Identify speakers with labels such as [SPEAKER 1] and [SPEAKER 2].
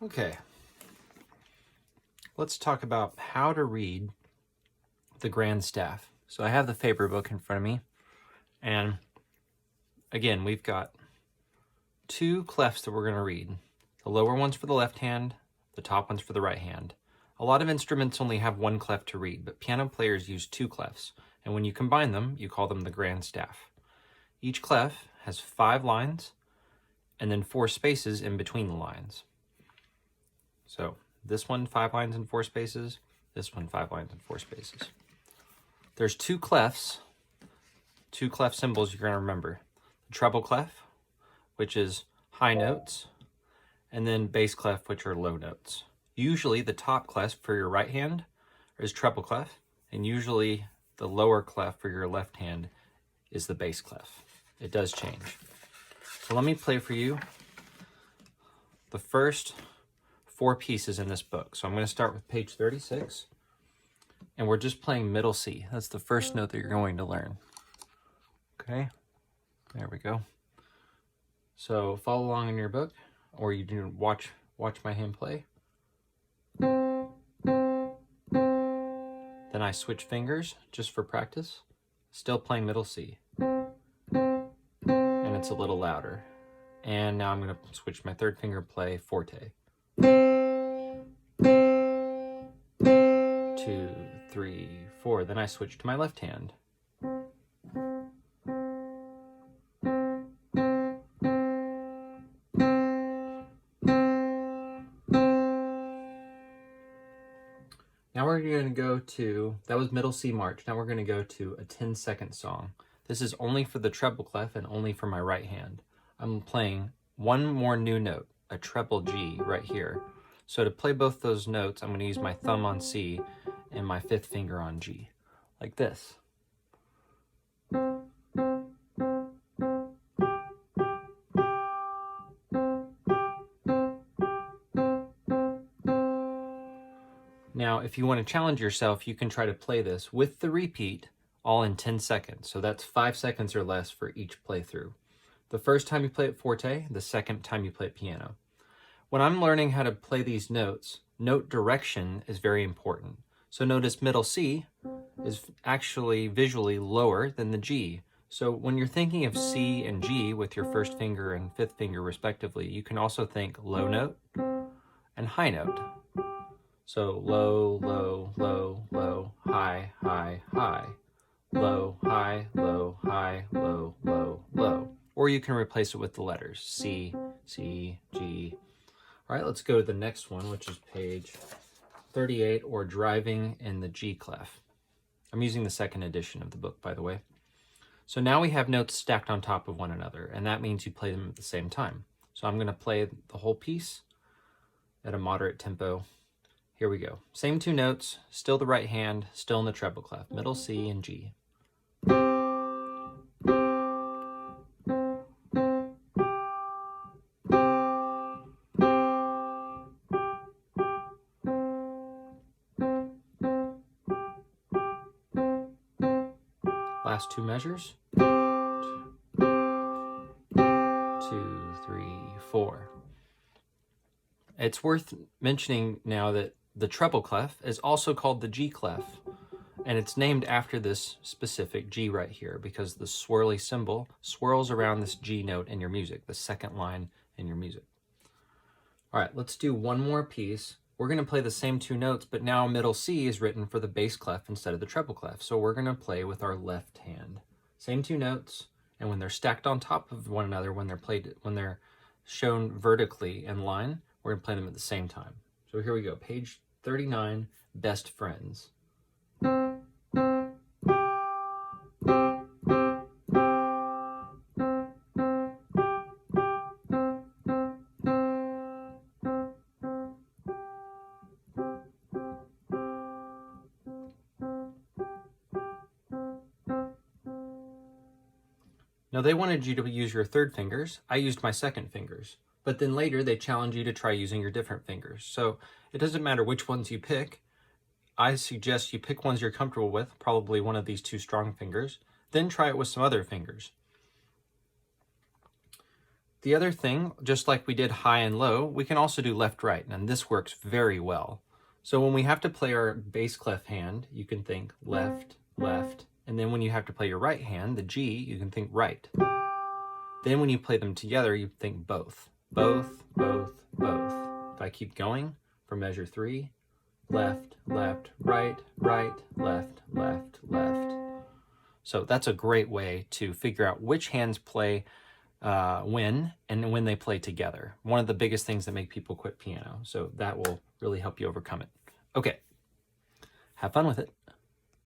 [SPEAKER 1] Okay, let's talk about how to read the Granstaff. So I have the Faber book in front of me, and again, we've got two clefs that we're going to read. The lower one's for the left hand, the top one's for the right hand. A lot of instruments only have one clef to read, but piano players use two clefs, and when you combine them, you call them the Granstaff. Each clef has 5 lines, and then 4 spaces in between the lines. So this one, 5 lines and 4 spaces. This one, 5 lines and 4 spaces. There's two clef symbols you're going to remember. The treble clef, which is high notes, and then bass clef, which are low notes. Usually the top clef for your right hand is treble clef, and usually the lower clef for your left hand is the bass clef. It does change. So let me play for you the first 4 pieces in this book. So I'm going to start with page 36, and we're just playing middle C. That's the first note that you're going to learn. Okay, there we go. So follow along in your book, or you can watch my hand play. Then I switch fingers just for practice. Still playing middle C. And it's a little louder. And now I'm going to switch my third finger, play forte. 2, 3, 4. Then I switch to my left hand. Now we're going to go to, that was middle C march. Now we're going to go to a 10-second song. This is only for the treble clef and only for my right hand. I'm playing one more new note, a treble G right here. So to play both those notes, I'm going to use my thumb on C and my 5th finger on G, like this. Now, if you want to challenge yourself, you can try to play this with the repeat all in 10 seconds. So that's 5 seconds or less for each playthrough. The first time you play it forte, the second time you play it piano. When I'm learning how to play these notes, note direction is very important. So notice middle C is actually visually lower than the G. So when you're thinking of C and G with your first finger and 5th finger respectively, you can also think low note and high note. So low, low, low, low, high, high, high, low, high, low, high, low, low, low. Or you can replace it with the letters C, C, G. All right, let's go to the next one, which is page 38, or Driving in the G clef. I'm using the 2nd edition of the book, by the way. So now we have notes stacked on top of one another, and that means you play them at the same time. So I'm going to play the whole piece at a moderate tempo. Here we go. Same 2 notes, still the right hand, still in the treble clef, middle C and G. Last 2 measures. 2, 3, 4. It's worth mentioning now that the treble clef is also called the G clef, and it's named after this specific G right here because the swirly symbol swirls around this G note in your music, the 2nd line in your music. All right, let's do one more piece. We're going to play the same 2 notes, but now middle C is written for the bass clef instead of the treble clef. So we're going to play with our left hand. Same 2 notes, and when they're stacked on top of one another, when they're shown vertically in line, we're going to play them at the same time. So here we go, page 39, Best Friends. Now they wanted you to use your 3rd fingers. I used my 2nd fingers. But then later they challenge you to try using your different fingers. So it doesn't matter which ones you pick. I suggest you pick ones you're comfortable with, probably one of these 2 strong fingers, then try it with some other fingers. The other thing, just like we did high and low, we can also do left, right, and this works very well. So when we have to play our bass clef hand, you can think left, left, and then when you have to play your right hand, the G, you can think right. Then when you play them together, you think both. Both, both, both. If I keep going for measure 3, left, left, right, right, left, left, left. So that's a great way to figure out which hands play when and when they play together. One of the biggest things that make people quit piano. So that will really help you overcome it. Okay, have fun with it.